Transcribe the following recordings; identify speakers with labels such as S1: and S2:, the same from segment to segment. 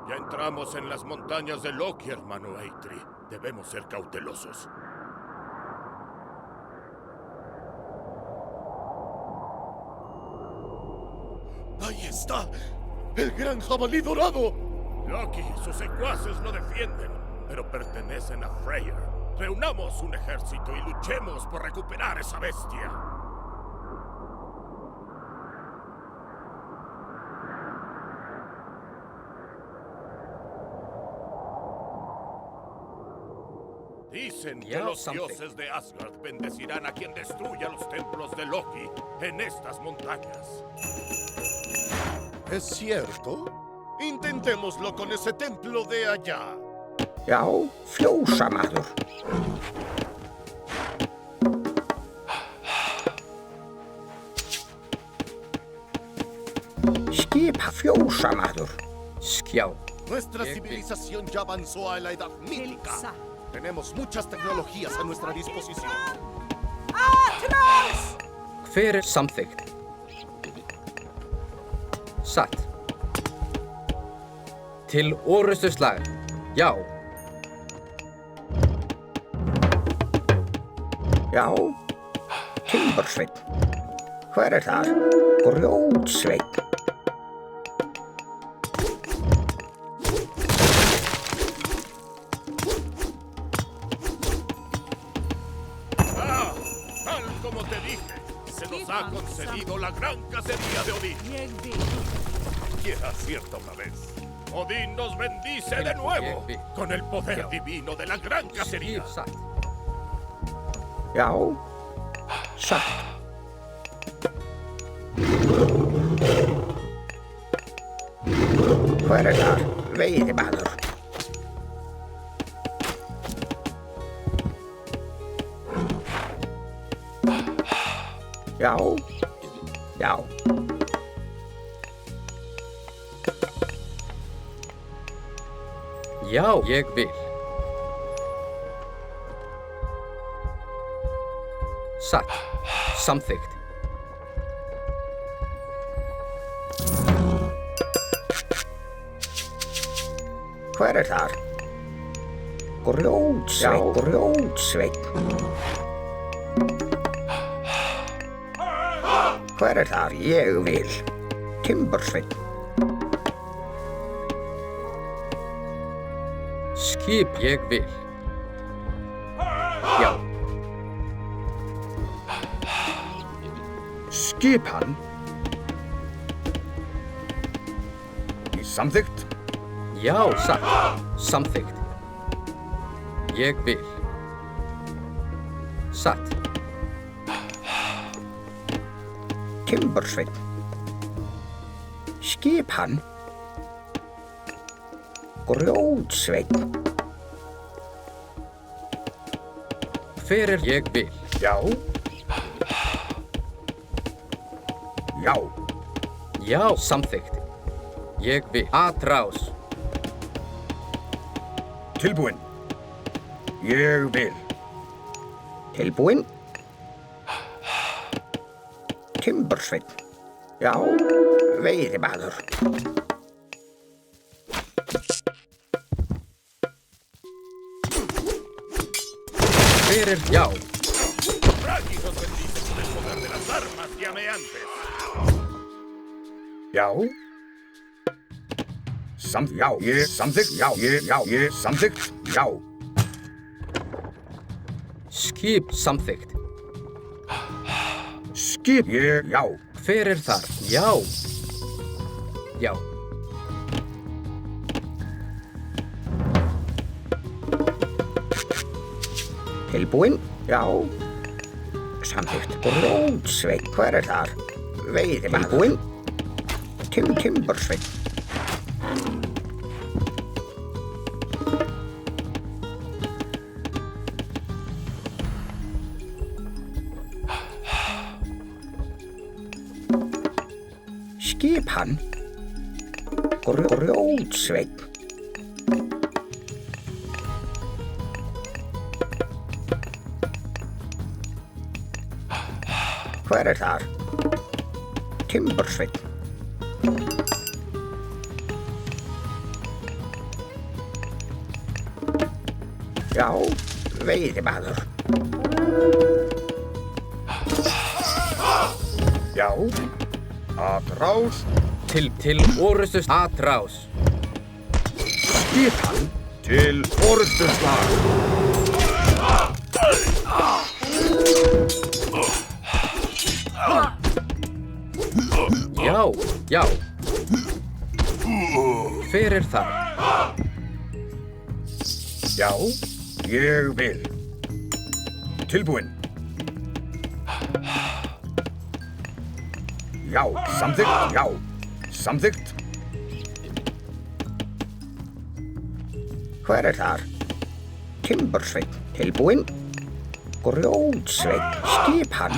S1: Ya entramos en las montañas de Loki, hermano Eitri. Debemos ser cautelosos. ¡Ahí está! ¡El gran jabalí dorado! Loki y sus secuaces lo defienden, pero pertenecen a Freyr. Reunamos un ejército y luchemos por recuperar esa bestia. Dicen que los dioses de Asgard bendecirán a quien destruya los templos de Loki en estas montañas. ¿Es cierto? Intentémoslo con ese templo de allá.
S2: Já, fjósamaður. Skipa fjósamaður. Skjá.
S1: Nuestra civilización ya avanzó a la edad mítica. Tenemos muchas tecnologías a nuestra disposición.
S2: Hver samþykkt? Satt. Til orustuslag. Já. Já. Timbursveinn. Hver þar? Grjótsveinn.
S1: Tal como te dije, se nos ha concedido la gran cacería de Odín. Quiera cierta una vez. Odín nos bendice de nuevo con el poder divino de la gran cacería.
S2: Já. Satt. Hver þar? Veiðimaður. Já. Já. Já, ég vil. Satt. Samþykkt. Hver þar? Grjótsveinn. Já, grjótsveinn. Hver þar? Ég vil. Timbursveinn. Skip, ég vil. Já. Skipan. Samþykkt. Já, satt. Samþykkt. Ég vil. Satt. Timbursveinn. Skipan. Grjótsveinn. Hver ég vil? Já. Já. Já, samþykkt. Ég vil. Atrás. Tilbúinn. Ég vil. Tilbúinn. Timbursveinn. Já, veiðimaður. Hver já?
S1: Raggi nos bendice con el poder de las armas llameantes.
S2: Já. Já, ég samþykkt. Já, ég samþykkt. Já. Skip samþykkt. Skip, ég, já. Hver þar? Já. Já. Tilbúinn? Já. Samþykkt. Grjótsveinn. Hver þar? Veiðimaður. Tilbúinn? Timbursveinn. Skipan. Grjótsveinn. Hver þar? Timbursveinn.
S3: Já, veiðimaður. Já, atrás.
S2: Til orustu atrás.
S3: Skipan til orustuslag.
S2: Já, já. Hver þar?
S3: Já, ég vil. Tilbúinn. Já, samþykkt, já. Samþykkt. Hver þar? Timbursveinn, tilbúinn. Grjótsveinn, skipan.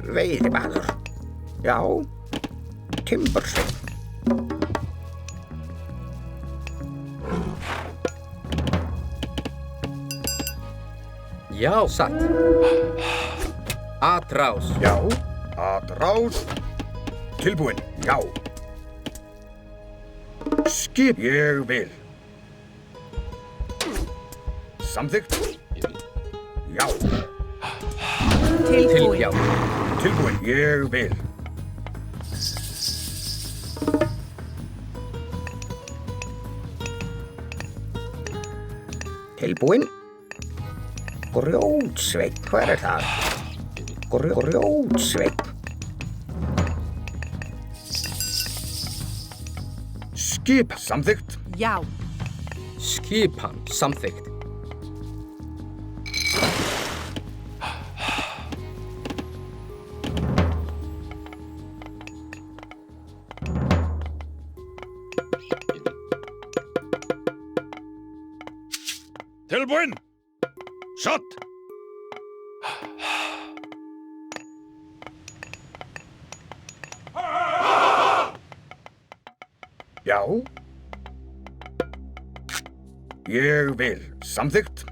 S3: Veiðimaður. Já, Timbursveinn.
S2: Já, satt. Atrás.
S3: Já, atrás. Tilbúinn, já. Skip, ég vil. Samþykkt. Já.
S2: Til, já.
S3: Tilbúinn, ég vil. Tilbúinn. Grjótsveinn, hver það? Grjótsveinn. Skip, samþykkt.
S4: Já.
S2: Skipan, samþykkt.
S1: Tilbúinn! Satt!
S3: Já. Ég vil. Samþykkt.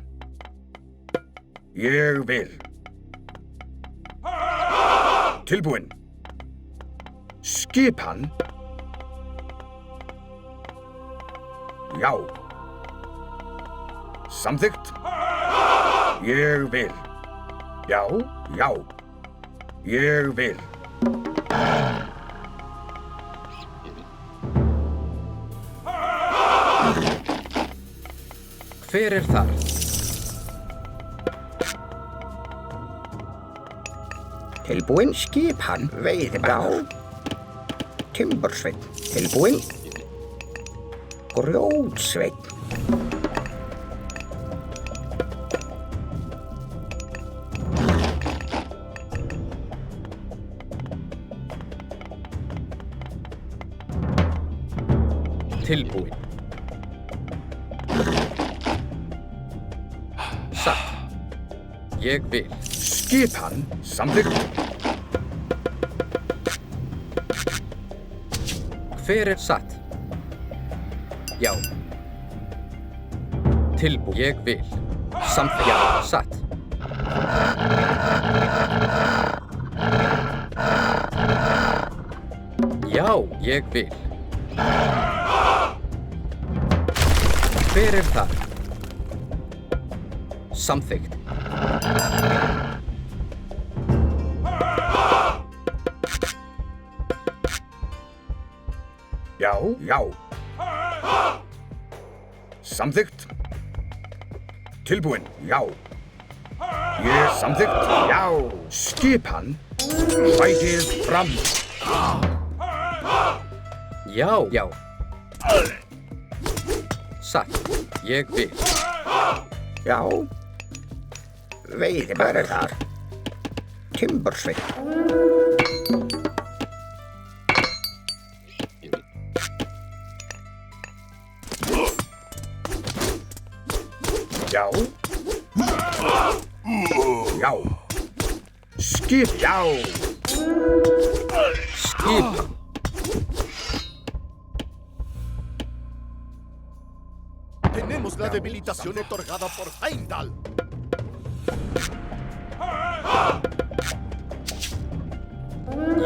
S3: Ég vil. Tilbúinn. Skipan. Já. Samþykkt. Ég vil. Já, já. Ég vil.
S2: Hver þar?
S3: Tilbúinn, skipan, veiðimaður. Timbursveinn, tilbúinn. Grjótsveinn.
S2: Tilbúinn. Satt. Ég vil.
S3: Skipan, samþykkt.
S2: Hver satt? Já. Tilbúinn. Ég vil. Samþykkt. Já, satt. Já, ég vil. Hver þar? Samþykkt.
S3: Já, já. Samþykkt. Tilbúinn, já. Ég samþykkt, já. Skipan. Sækið fram.
S2: Já, já. Satt. Ég vil.
S3: Já. Veiðimaður þar. Timbursveinn. Já. Já. Skip, já.
S2: Skipan.
S1: Tenemos la debilitación otorgada por Heimdall.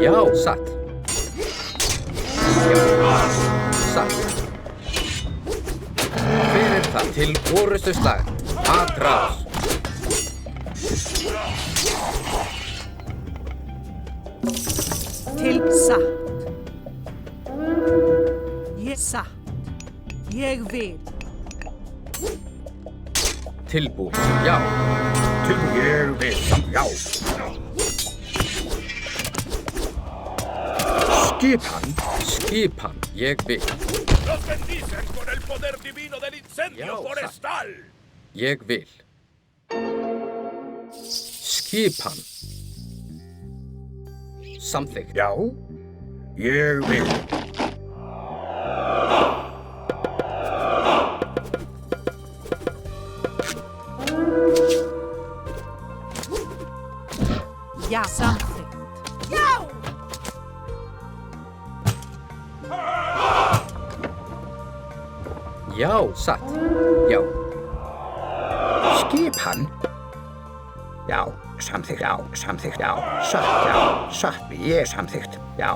S2: Já, satt. Já, satt. Hver þar til orustu slag. Atrás.
S4: Til satt. Ég satt. Ég vil.
S2: Tilbúin. Já.
S3: Tilbúin. Ég vil. Já. Skipan.
S2: Skipan. Ég vil.
S1: Los bendicen con el poder divino del incendio
S2: Ya,
S1: forestal.
S2: Ég vil. Skipan. Samþykkt.
S3: Já. Ég vil.
S4: Já, samþykkt. Já!
S2: Já, satt. Já.
S3: Skipan. Já. Samþykkt. Já. Samþykkt. Já. Satt. Já. Satt. Ég samþykkt. Já.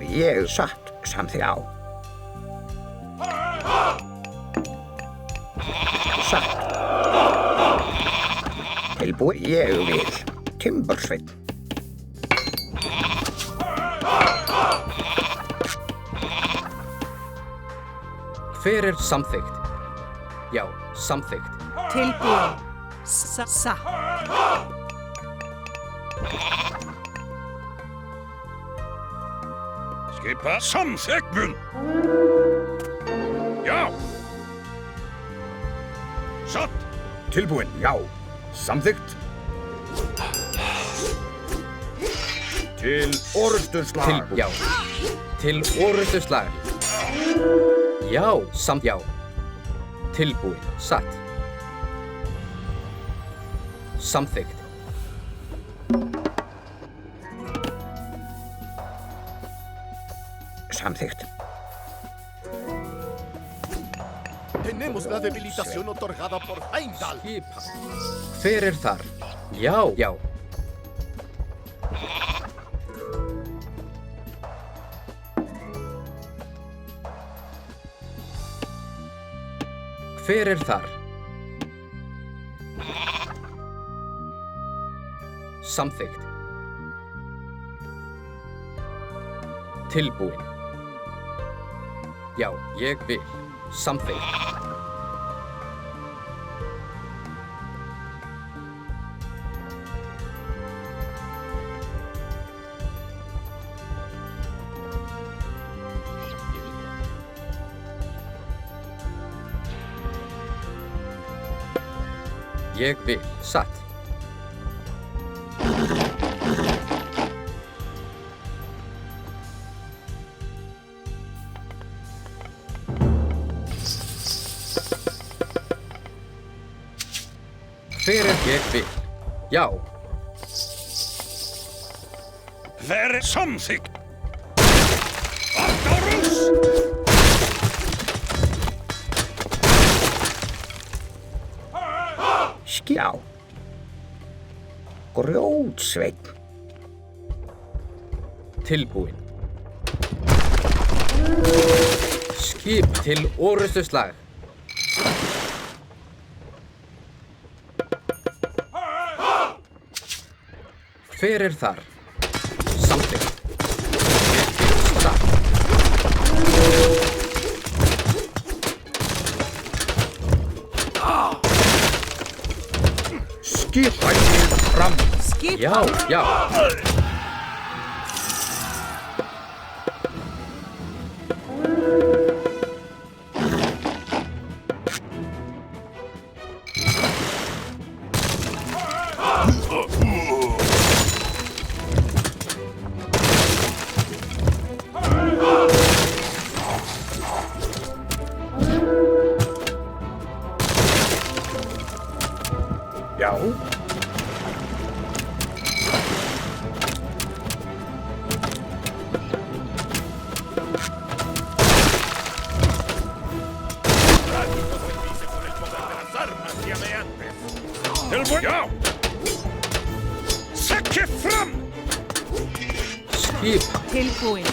S3: Ég satt. Samþykkt. Já. Satt. Tilbúin. Ég vil. Timbursveinn.
S2: Hver er samþykkt? Já, samþykkt.
S4: Tilbúin. Satt.
S1: Skipa samþykkt. Já. Satt.
S3: Tilbúin. Já. Samþykkt. Til orustu slag.
S2: Já. Til orustu slag. Já, já. Tilbúin. Satt. Samþykkt.
S3: Samþykkt.
S1: Tenemos la debilitación otorgada por Heimdall.
S2: Skipan. Hver er þar? Já, já. Hver er þar? Samþykkt. Tilbúin. Já, ég vil. Samþykkt. Ég vil. Satt. Hver er ég vil? Já.
S1: Hver er samþykkt? Artarus!
S3: Já. Grjótsveinn.
S2: Tilbúin. Skip til orustu slag. Hver er þar? Samþykkt. Ég vil. Satt.
S3: Skipætið fram.
S4: Skipan.
S2: Já, já.
S3: Já.
S1: Já! Sekki fram!
S2: Skipan.
S4: Tilbúin.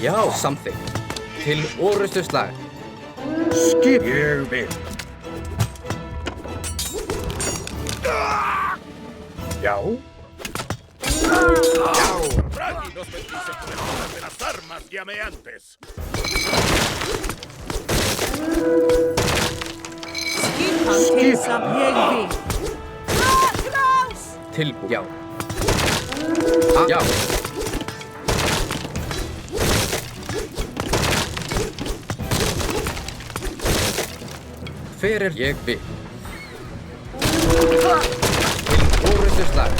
S2: Já, samþykkt. Til orustu slag.
S3: Skip. Ég vil. Já.
S1: Raggi nos bendice con el poder de las armas llameantes.
S4: Skipan til ég vil.
S2: Tilbúin. Já. Já. Fyrir ég vil. Til orrustuslag.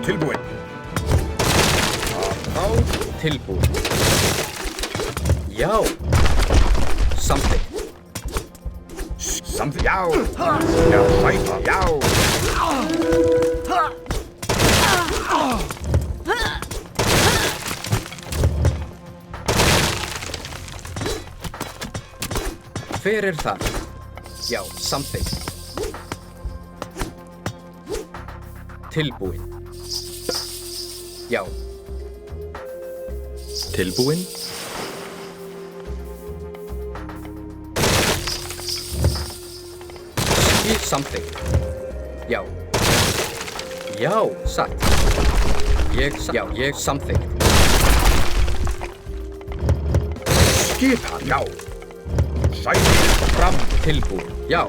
S3: Tilbúin.
S2: Tilbúin. Já. Samþykkt.
S3: Samþykkt. Já. Já, sæta. Já.
S2: Fyrir það. Já, samþykkt. Tilbúin. Já. Tilbúin. Samþykkt. Já. Já, satt. Já, ég samþykkt.
S3: Skipa. Já. Sæta.
S2: Fram. Tilbúin. Já.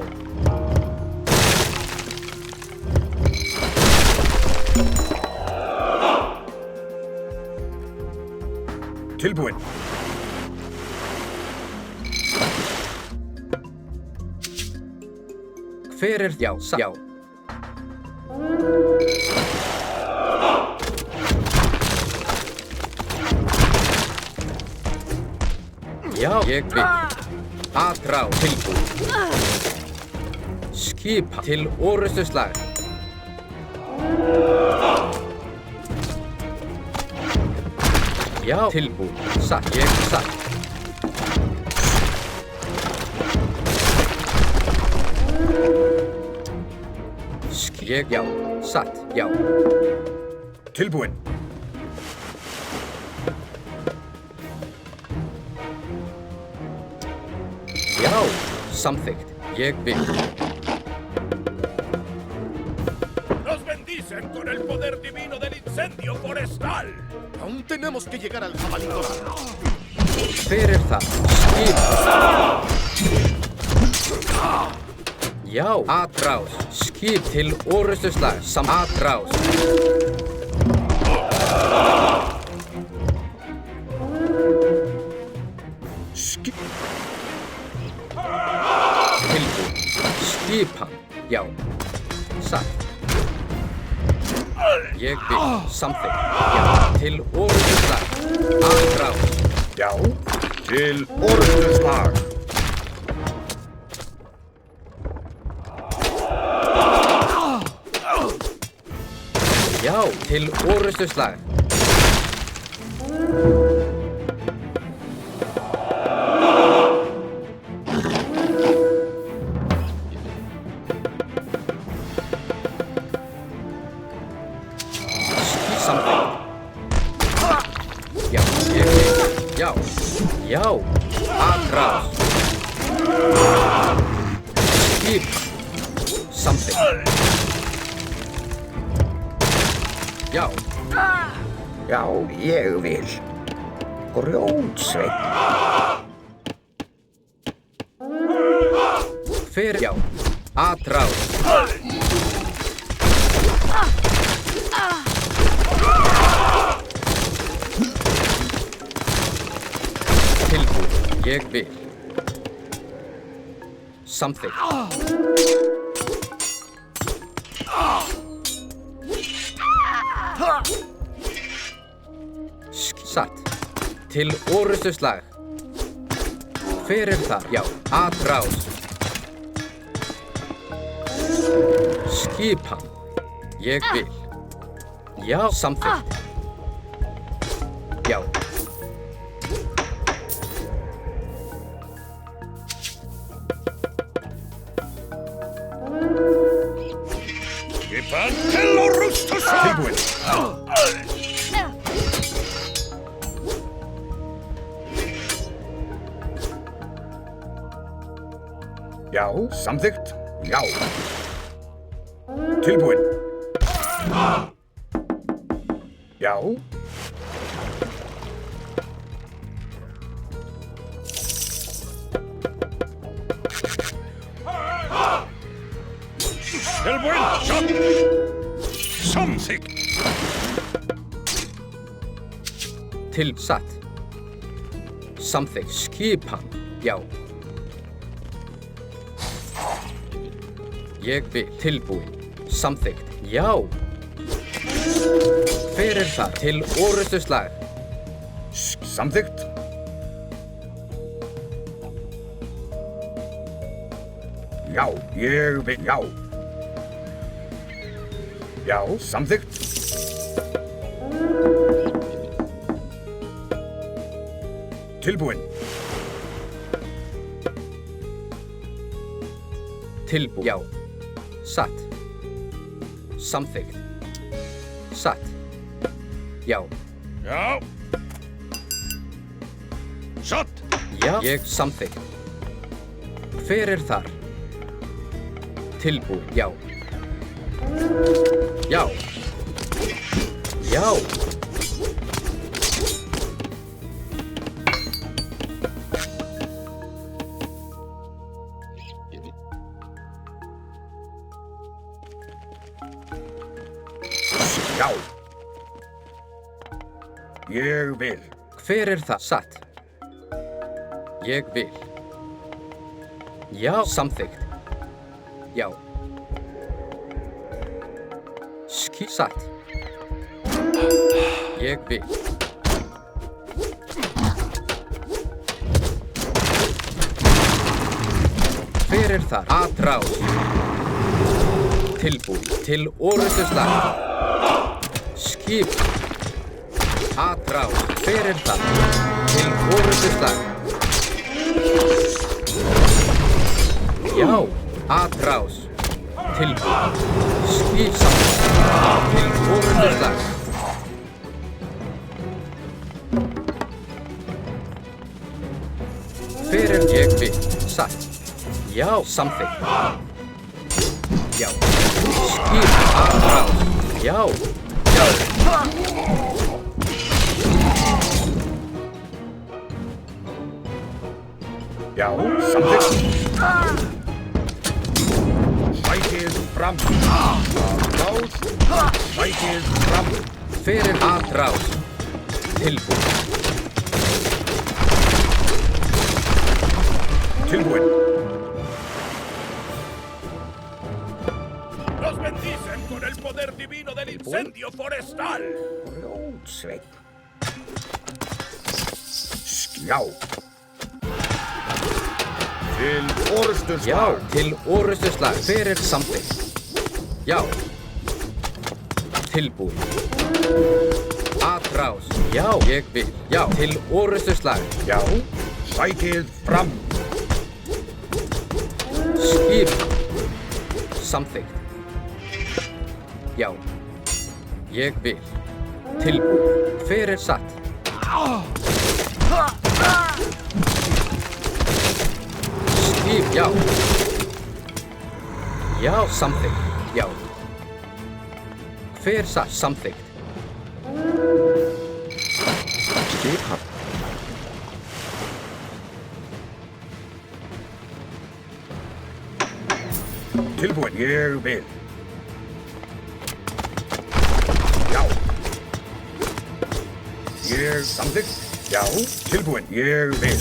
S3: Tilbúin.
S2: Fyrir já, já. Já, ég vil. Atrá tilbúin. Skipa til orrustuslag. Já, tilbúin. Satt, ég satt. Ég, já, satt, já.
S3: Tilbúin.
S2: Já, samþykkt. Ég vil.
S1: Nos bendicen con el poder divino del incendio forestal. Aún tenemos que llegar al jabalí dorado.
S2: Fyrir það. Skip. Já, atrás. Skip til orrustuslag. Atrás.
S3: Skip.
S2: Tilbúin. Skipan. Já. Satt. Ég vil. Samþykkt. Já. Til orrustuslag. Atrás.
S3: Já. Til orrustuslag.
S2: Já, til orrustuslag. Samþykkt. Já, ég vil. Já. Já. Atrás. Skip. Samþykkt. Já.
S3: Já, ég vil. Grjótsveinn.
S2: Fyrir já. Atrás. Tilbúin. Ég vil. Samþykkt. Satt. Til orrustuslag. Fyrir það, já. Atrás. Skipan. Ég vil. Já, samþykkt. Já.
S3: Skipan til orrustuslag. Tilbúin. Já, samþykkt. Já. Tilbúinn. Já.
S1: Tilbúinn, satt! Samþykkt!
S2: Satt. Samþykkt. Skipan. Já. Ég vil. Tilbúinn. Samþykkt. Já. Hver það? Til orrustuslag.
S3: Samþykkt. Já, ég vil. Já. Já, samþykkt. Tilbúinn.
S2: Já. Satt. Samþykkt. Satt. Já.
S1: Já. Satt!
S2: Já. Ég samþykkt. Hver þar? Tilbúinn. Já. Já. Já.
S3: Já. Ég vil.
S2: Hver það? Satt. Ég vil. Já. Samþykkt. Já. Satt. Ég vil. Hver þar? Atrás. Tilbúinn. Til orrustuslag. Skip. Atrás. Hver það? Til orrustuslag. Já. Atrás. Tilbúinn. Skip saman. Til orrustuslag. Hver ég vil. Satt. Já. Samþykkt. Já. Skip. Atrás. Já. Já.
S3: Já, samþykkt. Sækið fram. Atrás. Sækið fram.
S2: Hver atrás. Tilbúinn.
S3: Tilbúinn.
S1: ¡Los bendicen con el poder divino del incendio forestal!
S3: Grjótsveinn. Já. Til orrustuslag.
S2: Já, til orrustuslag. Hver samþykkt? Já. Tilbúinn. Atrás. Já, ég vil. Já, til orrustuslag.
S3: Já. Sækið fram.
S2: Skip. Samþykkt. Já. Ég vil. Tilbúinn. Hver satt? Skip, já. Já, samþykkt. Já. Hver satt? Samþykkt.
S3: Skipan. Tilbúinn. Ég vil. Já. Ég samþykkt. Já. Tilbúinn. Ég vil.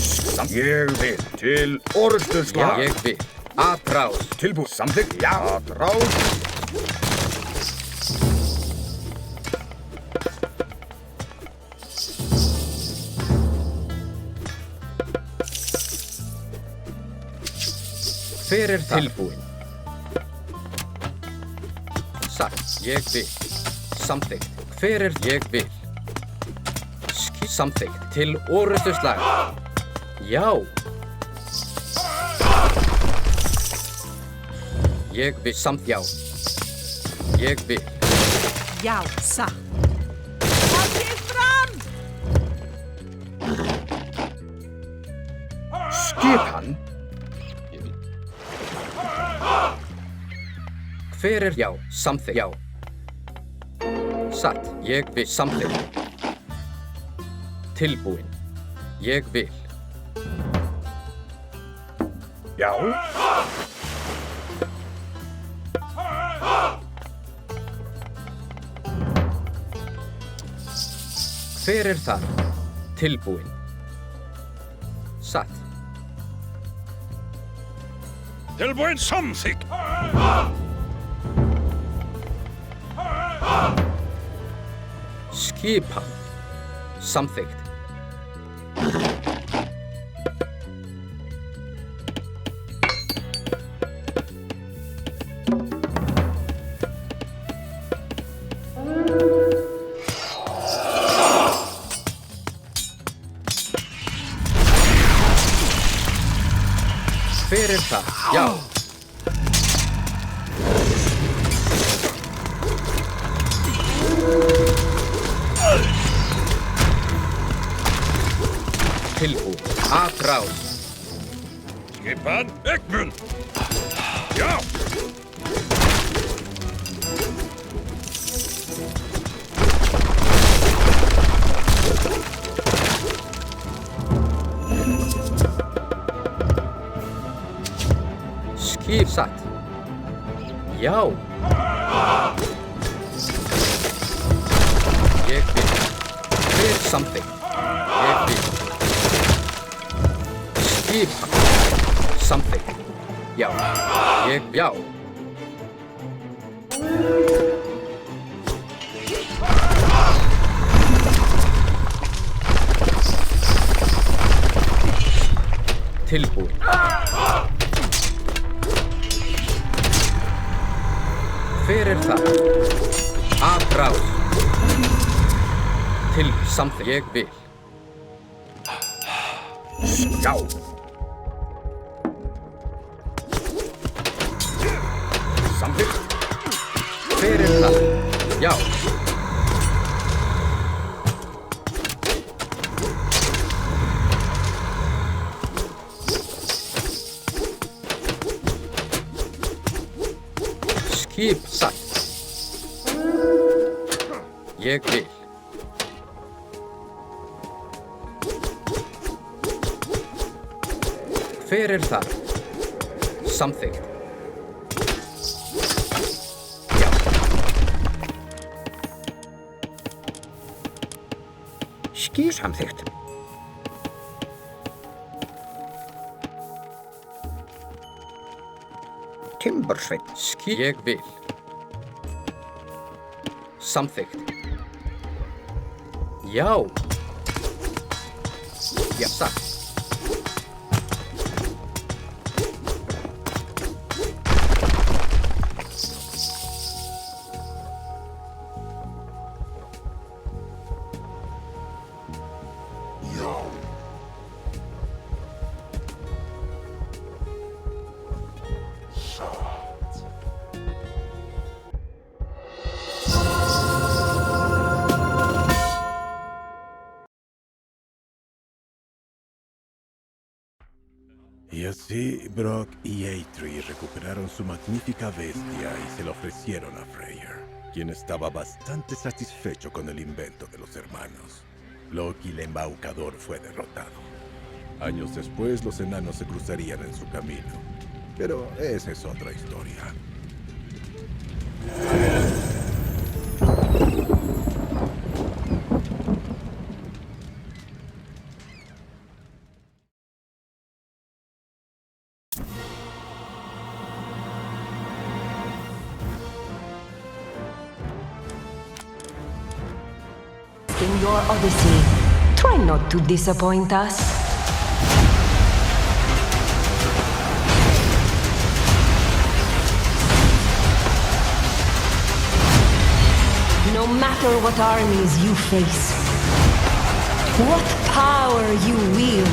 S3: Ég vil. Til orrustuslag.
S2: Já, ég vil. Atrás.
S3: Tilbúinn. Samþykkt. Já. Atrás.
S2: Hver tilbúinn? Satt. Ég vil. Samþykkt. Hver ég vil? Samþykkt. Til orrustuslag. Já. Ég vil. Já. Ég vil.
S4: Já, satt. Takið fram!
S3: Skipan.
S2: Hver já, samþykkt, já. Satt, ég vil, samþykkt. Tilbúin, ég vil.
S3: Já.
S2: Hver þar? Tilbúin. Satt.
S1: Tilbúin, samþykkt.
S2: Skipan. Samþykkt. Hver það? Já. Tilbúin. Atráð.
S1: Skipan, Egmund. Já.
S2: Skip satt. Já. Ég vil. Hver samþykkt. Ég vil. Skipan. Samþykkt. Já. Ég, já. Tilbúin. Hver það? Atráð. Til samþykkt. Ég vil.
S3: Já.
S2: Samþykkt. Hver það? Já. Skip satt. Ég vil. Hver það? Samþykkt. Já.
S3: Samþykkt. Timbursveinn.
S2: Ég vil. Samþykkt. Já. Já, satt.
S1: Y así, Brock y Eitri recuperaron su magnífica bestia y se la ofrecieron a Freyr, quien estaba bastante satisfecho con el invento de los hermanos. Loki el embaucador fue derrotado. Años después, los enanos se cruzarían en su camino. Pero esa es otra historia.
S5: In your odyssey, try not to disappoint us. No matter what armies you face, what power you wield,